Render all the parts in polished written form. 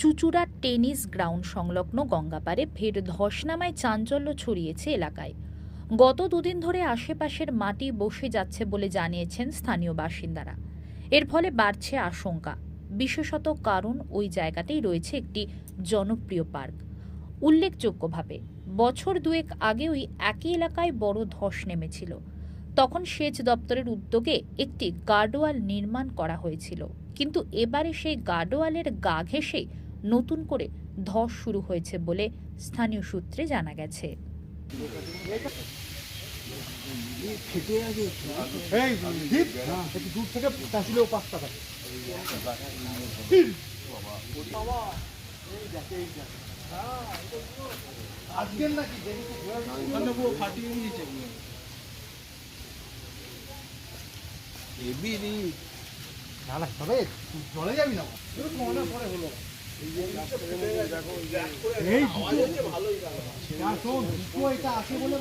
চুঁচুড়া tennis ground সংলগ্ন গঙ্গাপাড়ে ফের ধস নামায় চাঞ্চল্য ছড়িয়েছে এলাকায়। গত দুদিন ধরে আশেপাশের মাটি বসে যাচ্ছে বলে জানিয়েছেন স্থানীয় বাসিন্দারা। এর ফলে বাড়ছে আশঙ্কা, বিশেষত কারণ ওই জায়গাতেই রয়েছে একটি জনপ্রিয় পার্ক। উল্লেখযোগ্যভাবে বছর দুয়েক আগে ওই একই এলাকায় বড় ধস নেমেছিল। তখন সেচ দপ্তরের উদ্যোগে একটি গার্ডওয়াল নির্মাণ করা হয়েছিল, কিন্তু এবারে সেই গার্ডওয়ালের গা ঘেঁষে নতুন করে ধস শুরু হয়েছে বলে স্থানীয় সূত্রে জানা গেছে। জলে যাবি না পরে হলো এটা আছে বলে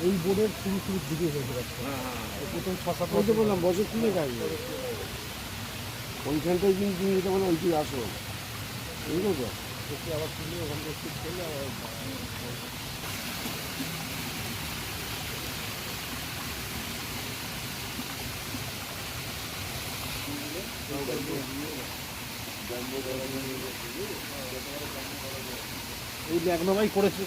এই বোর্ডের শুরুর দিকে হয়েছে প্রথম 6-7 বললাম বছর কিনে গাড়ি ওইখানটায় কিন্তু যেতে বলে ওইটি আসো বুঝলো তো আবার তুলে ওখান থেকে করলে আবার এই ম্যাগনামাই করেছে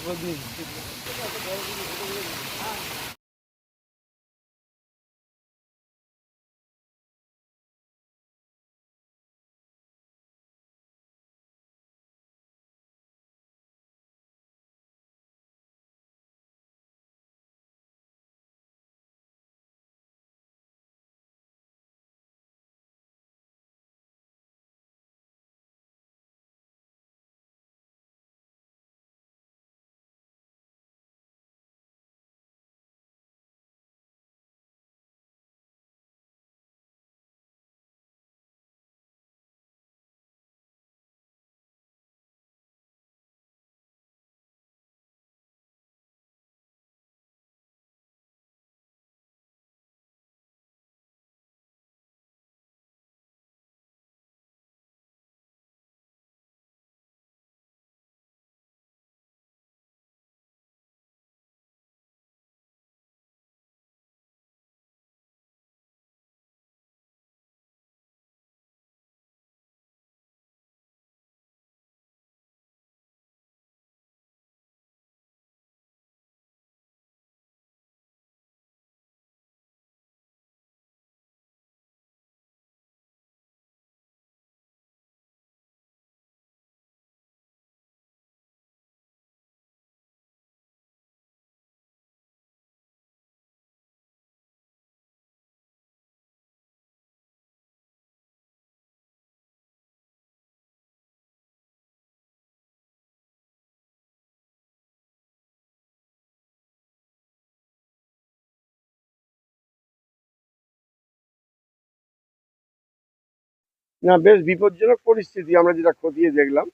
না, বেশ বিপজ্জনক পরিস্থিতি আমরা যেটা খতিয়ে দেখলাম।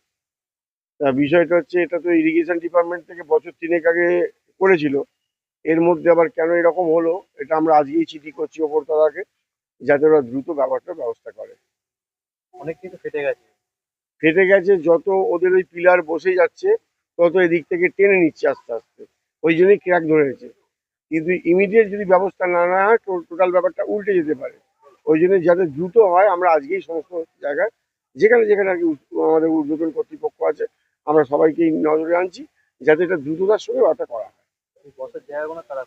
বিষয়টা হচ্ছে এটা তো ইরিগেশন ডিপার্টমেন্ট থেকে বছর 3 আগে করেছিল। এর মধ্যে আবার কেন এরকম হলো এটা আমরা আজকেই চিঠি করছি ওপরতলাকে, যাতে ওরা দ্রুত ব্যাপারটার ব্যবস্থা করে। অনেক কিছু ফেটে গেছে। যত ওদের ওই পিলার বসে যাচ্ছে তত এদিক থেকে টেনে নিচ্ছে আস্তে আস্তে, ওই জন্যই ক্র্যাক ধরেছে। কিন্তু ইমিডিয়েট যদি ব্যবস্থা না নেওয়া হয় টোটাল ব্যাপারটা উল্টে যেতে পারে। ওই জন্য যাতে দ্রুত হয় আমরা আজকেই সমস্ত জায়গায় যেখানে যেখানে আর কি আমাদের ঊর্ধ্বতন কর্তৃপক্ষ আছে আমরা সবাইকেই নজরে আনছি, যাতে এটা দ্রুততার সঙ্গে ব্যাপারটা করা হয়। বসের জায়গাগুলো তারা